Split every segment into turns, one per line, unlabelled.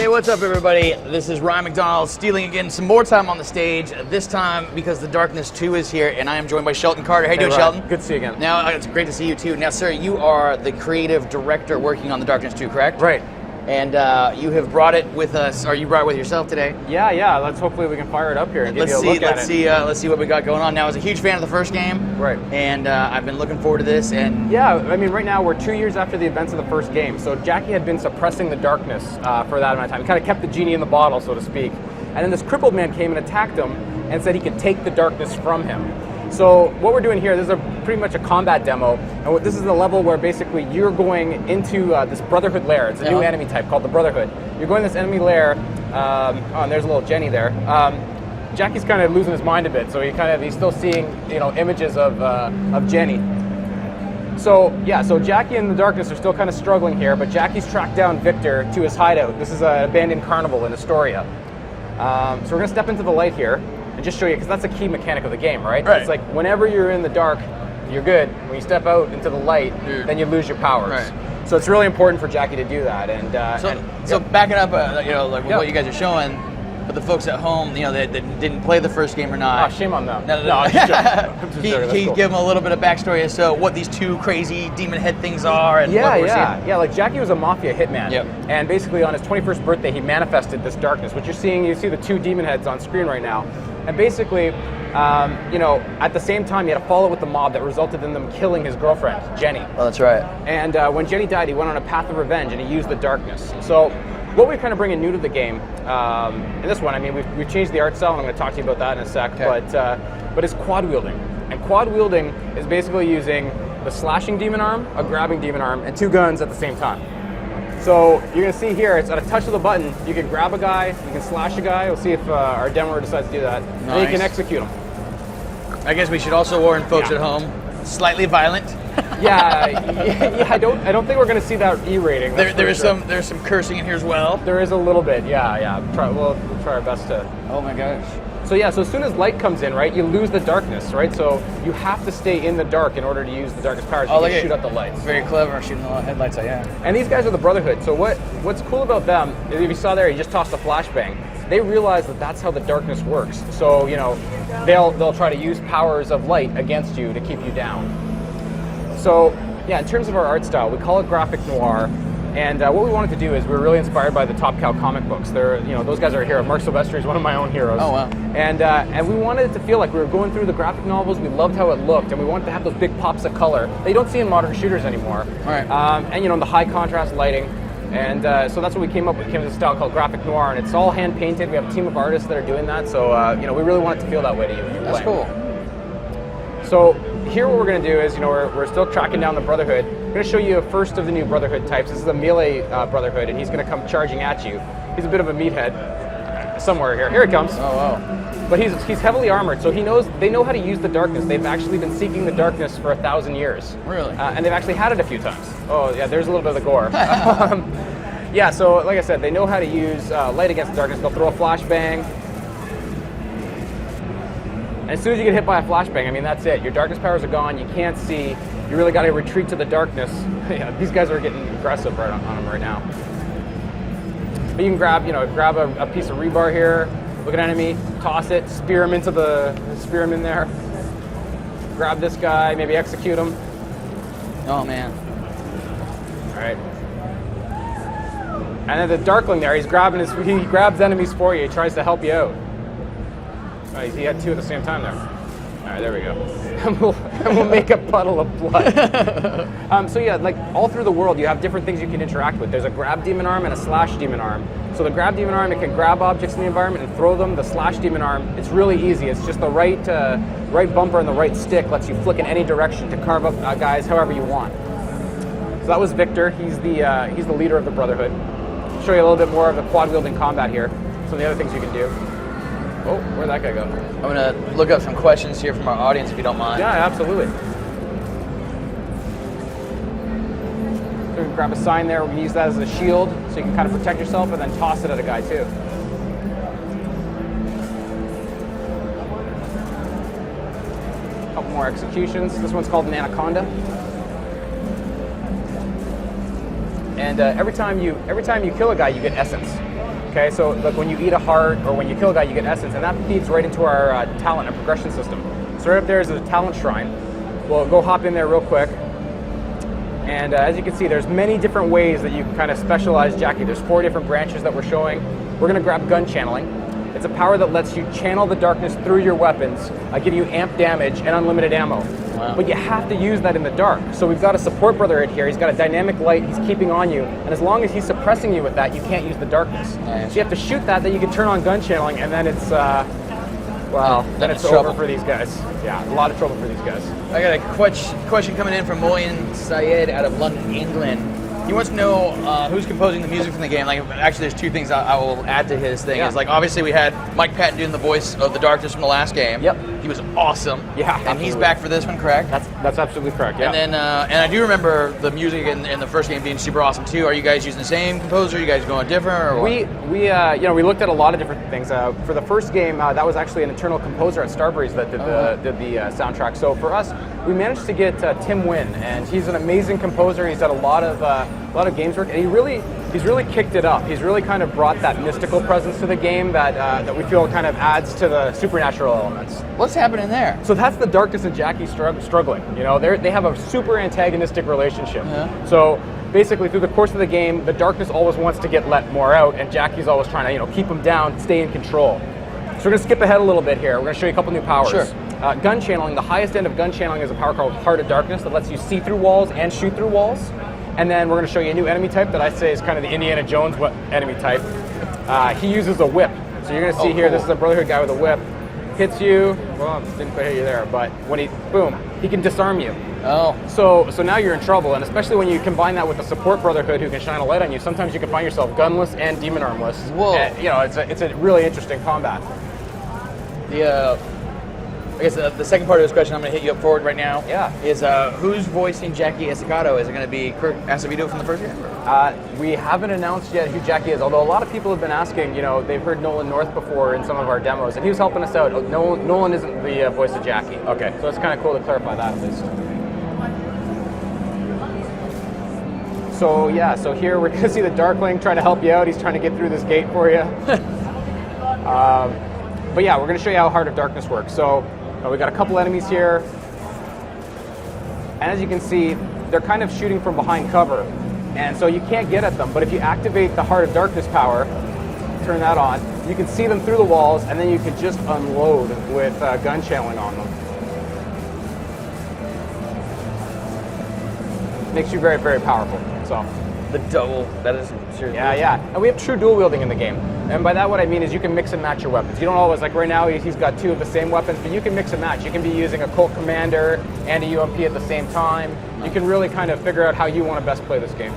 Hey, what's up, everybody? This is Ryan McDonald, stealing again some more time on the stage, this time because The Darkness 2 is here, and I am joined by Shelton Carter. How you doing,
Ryan.
Shelton?
Good to see you again.
Now, it's great to see you, too. Now, sir, you are the creative director working on The Darkness 2, correct?
Right.
And you have brought it with us, or you brought it with yourself today.
Yeah. Hopefully we can fire it up here and give you a look at it.
Let's see what we got going on. Now, I was a huge fan of the first game.
Right.
And I've been looking forward to this. And
yeah, I mean, right now we're 2 years after the events of the first game. So Jackie had been suppressing the darkness for that amount of time. He kind of kept the genie in the bottle, so to speak. And then this crippled man came and attacked him and said he could take the darkness from him. So what we're doing here, this is pretty much a combat demo, and this is the level where basically you're going into this Brotherhood lair. It's a new enemy type called the Brotherhood. You're going to this enemy lair, and there's a little Jenny there. Jackie's kind of losing his mind a bit, so he's still seeing images of Jenny. So yeah, so Jackie and the Darkness are still kind of struggling here, but Jackie's tracked down Victor to his hideout. This is an abandoned carnival in Astoria. So we're gonna step into the light here and just show you, because that's a key mechanic of the game, right? It's like whenever you're in the dark, you're good. When you step out into the light, then you lose your powers. Right. So it's really important for Jackie to do that. And
so backing up, what you guys are showing, but the folks at home, that didn't play the first game or not.
Oh, shame on them.
No.
I'm just joking.
Can you give them a little bit of backstory as to what these two crazy demon head things are? And
Yeah. Like Jackie was a mafia hitman, and basically on his 21st birthday, he manifested this darkness. What you're seeing, you see the two demon heads on screen right now, and basically, at the same time, he had a fallout with the mob that resulted in them killing his girlfriend, Jenny.
Oh, that's right.
And when Jenny died, he went on a path of revenge, and he used the darkness. So what we're kind of bringing new to the game, in this one, I mean, we've changed the art style, and I'm going to talk to you about that in a sec, but it's quad wielding. And quad wielding is basically using the slashing demon arm, a grabbing demon arm, and two guns at the same time. So you're going to see here, it's at a touch of the button, you can grab a guy, you can slash a guy. We'll see if our demoer decides to do that. Nice. And you can execute him.
I guess we should also warn folks at home, slightly violent.
I don't think we're going to see that E rating.
There's some cursing in here as well.
There is a little bit, yeah. We'll try our best to.
Oh my gosh.
So yeah, so as soon as light comes in, right, you lose the darkness, right? So you have to stay in the dark in order to use the darkest powers. You can shoot out the lights.
Very clever, shooting the headlights out, yeah.
And these guys are the Brotherhood. So what's cool about them is, if you saw there, he just tossed a flashbang. They realize that that's how the darkness works. So they'll try to use powers of light against you to keep you down. So yeah, in terms of our art style, we call it graphic noir. And what we wanted to do is, we were really inspired by the Top Cow comic books. Those guys are a hero. Mark Silvestri is one of my own heroes.
Oh, wow.
And we wanted it to feel like we were going through the graphic novels. We loved how it looked, and we wanted to have those big pops of color that you don't see in modern shooters anymore.
Right.
And the high contrast lighting. And so that's what we came up with. We came with a style called graphic noir, and it's all hand painted. We have a team of artists that are doing that. So we really want it to feel that way to you.
That's cool.
So here what we're going to do is, we're still tracking down the Brotherhood. I'm going to show you a first of the new Brotherhood types. This is a melee Brotherhood, and he's going to come charging at you. He's a bit of a meathead. Somewhere here. Here he comes.
Oh, wow.
But he's heavily armored, so they know how to use the darkness. They've actually been seeking the darkness for 1,000 years.
Really?
And they've actually had it a few times. Oh, yeah, there's a little bit of the gore. Yeah, so like I said, they know how to use light against the darkness. They'll throw a flashbang. And as soon as you get hit by a flashbang, I mean, that's it. Your darkness powers are gone. You can't see. You really got to retreat to the darkness. Yeah, these guys are getting aggressive on them right now. But you can grab a piece of rebar here, look at an enemy, toss it, spear him in there. Grab this guy, maybe execute him.
Oh man.
All right. And then the Darkling there, he grabs enemies for you. He tries to help you out. Oh, he had two at the same time there. All right, there we go. And we'll make a puddle of blood. So yeah, like all through the world, you have different things you can interact with. There's a grab demon arm and a slash demon arm. So the grab demon arm, it can grab objects in the environment and throw them. The slash demon arm, it's really easy. It's just the right bumper and the right stick lets you flick in any direction to carve up guys however you want. So that was Victor. He's the leader of the Brotherhood. I'll show you a little bit more of the quad wielding combat here. Some of the other things you can do. Oh, where'd that guy go?
I'm going to look up some questions here from our audience, if you don't mind.
Yeah, absolutely. So we can grab a sign there. We can use that as a shield, so you can kind of protect yourself, and then toss it at a guy, too. A couple more executions. This one's called an anaconda. And every time you kill a guy, you get essence. Okay, so like when you eat a heart or when you kill a guy, you get essence, and that feeds right into our talent and progression system. So right up there is a talent shrine. We'll go hop in there real quick. And as you can see, there's many different ways that you can kind of specialize Jackie. There's 4 different branches that we're showing. We're gonna grab gun channeling. It's a power that lets you channel the darkness through your weapons, giving you amp damage and unlimited ammo.
Wow.
But you have to use that in the dark. So we've got a support brotherhood here. He's got a dynamic light he's keeping on you. And as long as he's suppressing you with that, you can't use the darkness.
Nice.
So you have to shoot that, then you can turn on gun channeling, and then it's, well, then it's over
trouble
for these guys. Yeah, a lot of trouble for these guys.
I got a question coming in from Moyen Syed out of London, England. He wants to know who's composing the music from the game. Like, actually, there's 2 things I will add to his thing.
Yeah.
Is like, obviously, we had Mike Patton doing the voice of the Darkness from the last game.
Yep.
He was awesome.
Yeah,
and he's
absolutely.
back for this one, correct?
That's absolutely correct. Yeah.
And then, and I do remember the music in the first game being super awesome too. Are you guys using the same composer? Are you guys going different? Or what?
We looked at a lot of different things. For the first game, that was actually an internal composer at Starbreeze that did the soundtrack. So for us, we managed to get Tim Wynn, and he's an amazing composer. He's done a lot of games work, and he's really kicked it up. He's really kind of brought that mystical presence to the game that we feel kind of adds to the supernatural elements.
What's happening there?
So that's the Darkness and Jackie struggling. You know, they have a super antagonistic relationship.
Yeah.
So basically, through the course of the game, the Darkness always wants to get let more out, and Jackie's always trying to, keep him down, stay in control. So we're gonna skip ahead a little bit here. We're gonna show you a couple new powers.
Sure.
Gun channeling. The highest end of gun channeling is a power called Heart of Darkness that lets you see through walls and shoot through walls. And then we're gonna show you a new enemy type that I say is kind of the Indiana Jones enemy type. He uses a whip. So you're gonna see here,
cool.
this is a Brotherhood guy with a whip. Hits you, well, didn't quite hit you there, but when he can disarm you.
Oh.
So now you're in trouble, and especially when you combine that with the support brotherhood who can shine a light on you, sometimes you can find yourself gunless and demon armless.
Whoa.
And, it's a really interesting combat.
I guess the second part of this question, I'm going to hit you up forward right now.
Yeah.
Is who's voicing Jackie Estacado? Is it going to be Kirk Acevedo from the first game?
We haven't announced yet who Jackie is, although a lot of people have been asking. They've heard Nolan North before in some of our demos, and he was helping us out. Nolan isn't the voice of Jackie.
Okay.
So it's kind of cool to clarify that at least. So yeah, so here we're going to see the Darkling trying to help you out. He's trying to get through this gate for you. But yeah, we're going to show you how Heart of Darkness works. So we got a couple enemies here. And as you can see, they're kind of shooting from behind cover. And so you can't get at them. But if you activate the Heart of Darkness power, turn that on, you can see them through the walls, and then you can just unload with gun channeling on them. Makes you very, very powerful. So.
The double, that is seriously.
Yeah. And we have true dual wielding in the game. And by that what I mean is you can mix and match your weapons. You don't always, like right now he's got 2 of the same weapons, but you can mix and match. You can be using a Colt Commander and a UMP at the same time. You can really kind of figure out how you want to best play this game.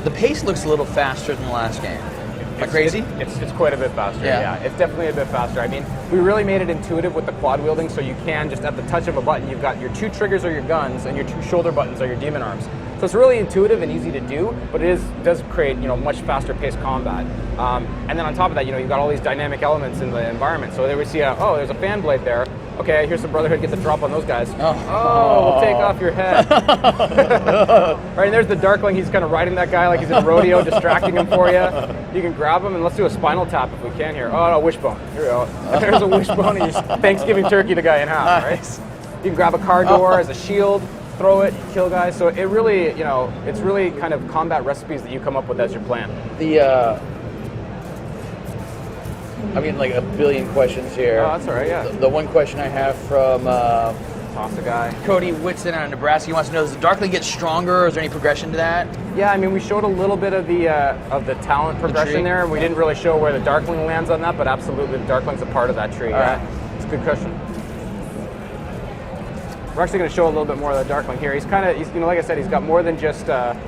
The pace looks a little faster than the last game. Am I crazy?
It's quite a bit faster,
Yeah.
It's definitely a bit faster. I mean, we really made it intuitive with the quad wielding, so you can just at the touch of a button, you've got your 2 triggers are your guns and your 2 shoulder buttons are your demon arms. So it's really intuitive and easy to do, but it does create much faster paced combat. And then on top of that, you've got all these dynamic elements in the environment. So there we see, there's a fan blade there. Okay, here's some Brotherhood, get the drop on those guys. We'll take off your head. Right, and there's the Darkling. He's kind of riding that guy like he's in a rodeo, distracting him for you. You can grab him, and let's do a spinal tap if we can here. Oh, no, wishbone. Here we go. There's a wishbone, and you just Thanksgiving turkey the guy in half,
Nice.
right? You can grab a car door as a shield, throw it, kill guys. So it really, it's really kind of combat recipes that you come up with as your plan.
I mean, like a billion questions here.
Oh, that's all right, yeah.
The one question I have from
Toss the guy.
Cody Whitson out of Nebraska, he wants to know, does the Darkling get stronger? Is there any progression to that?
Yeah, I mean, we showed a little bit of the talent progression
tree.
there, and we didn't really show where the Darkling lands on that, but absolutely the Darkling's a part of that tree.
All
Yeah,
right.
it's a good question. We're actually going to show a little bit more of the Darkling here. He's kind of, like I said, he's got more than just kind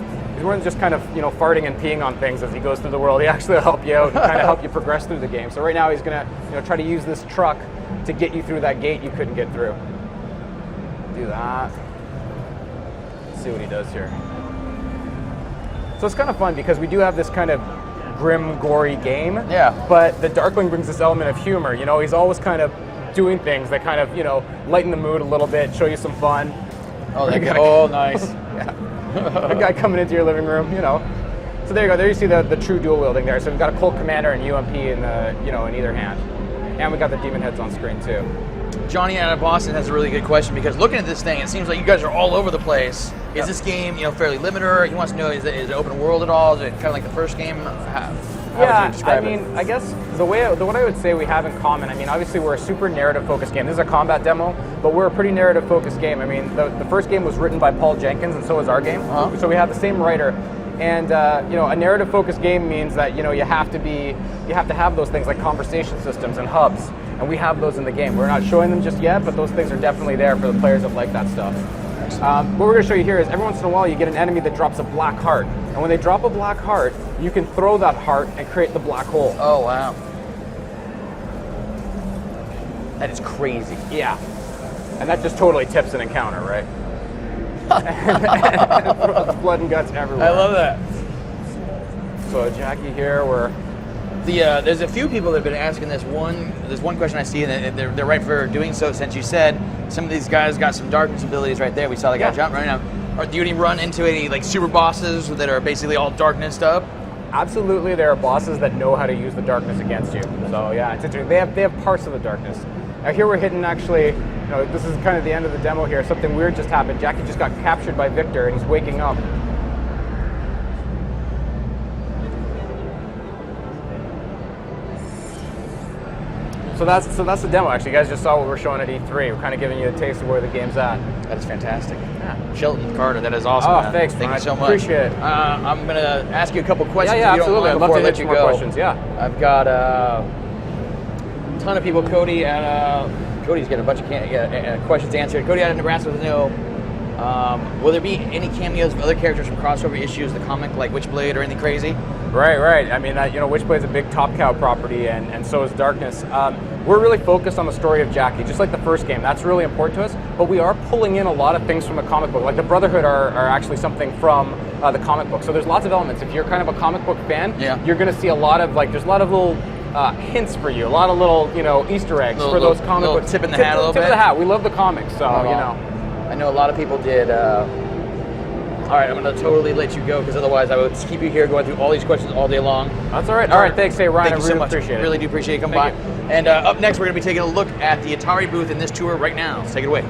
of farting and peeing on things as he goes through the world. He actually will help you out and kind of help you progress through the game. So right now he's going to try to use this truck to get you through that gate you couldn't get through. Do that. Let's see what he does here. So it's kind of fun because we do have this kind of grim, gory game.
Yeah.
But the Darkling brings this element of humor. He's always kind of doing things that kind of, lighten the mood a little bit, show you some fun.
Oh, nice.
Yeah. A guy coming into your living room, So there you go. There you see the true dual wielding there. So we've got a Colt Commander and UMP in the in either hand, and we got the demon heads on screen too.
Johnny out of Boston has a really good question because looking at this thing, it seems like you guys are all over the place. Is this game, fairly limited? He wants to know is it open world at all? Is it kind of like the first game? How would you describe it?
I guess what I would say we have in common. I mean, obviously we're a super narrative focused game. This is a combat demo, but we're a pretty narrative focused game. I mean, the first game was written by Paul Jenkins, and so is our game.
Uh-huh.
So we have the same writer. And a narrative-focused game means that you have to have those things like conversation systems and hubs, and we have those in the game. We're not showing them just yet, but those things are definitely there for the players that like that stuff. What we're going to show you here is every once in a while you get an enemy that drops a black heart, and when they drop a black heart, you can throw that heart and create the black hole.
Oh wow, that is crazy.
Yeah, and that just totally tips an encounter, right? Blood and guts everywhere.
I love that.
So Jackie here,
there's a few people that have been asking this one question I see, and they're right for doing so. Since you said some of these guys got some darkness abilities right there, we saw the guy jump right now. Do you run into any like super bosses that are basically all darkness up?
Absolutely, there are bosses that know how to use the darkness against you. So yeah, it's interesting. They have parts of the darkness. Now here we're hitting actually, this is kind of the end of the demo here. Something weird just happened. Jackie just got captured by Victor and he's waking up. So that's the demo actually. You guys just saw what we're showing at E3. We're kind of giving you a taste of where the game's at.
That is fantastic. Yeah. Shelton Carter, that is awesome.
Oh,
man.
thanks.
Thank you so much.
Appreciate it.
I'm going to ask you a couple questions
Yeah,
if you
absolutely.
don't mind
I'd love
before I
to
let
answer
you
more
go.
questions. Yeah.
I've got a ton of people. Cody's getting a bunch of questions answered. Cody out of Nebraska wants to know, will there be any cameos of other characters from crossover issues of the comic, like Witchblade or anything crazy?
Right. I mean, Witchblade's a big Top Cow property, and so is Darkness. We're really focused on the story of Jackie, just like the first game. That's really important to us, but we are pulling in a lot of things from the comic book. Like the Brotherhood are actually something from the comic book. So there's lots of elements. If you're kind of a comic book fan, you're going to see there's a lot of little hints for you, a lot of little, Easter eggs for those comic books.
Tip in the hat a little bit?
Tip of the hat. We love the comics, so,
I know a lot of people did. All right, I'm going to totally let you go because otherwise I would keep you here going through all these questions all day long.
That's all right. All right, thanks. Hey, Ryan,
Thank you so much.
Appreciate it.
Really do appreciate you coming by. And up next, we're going to be taking a look at the Atari booth in this tour right now. Let's take it away.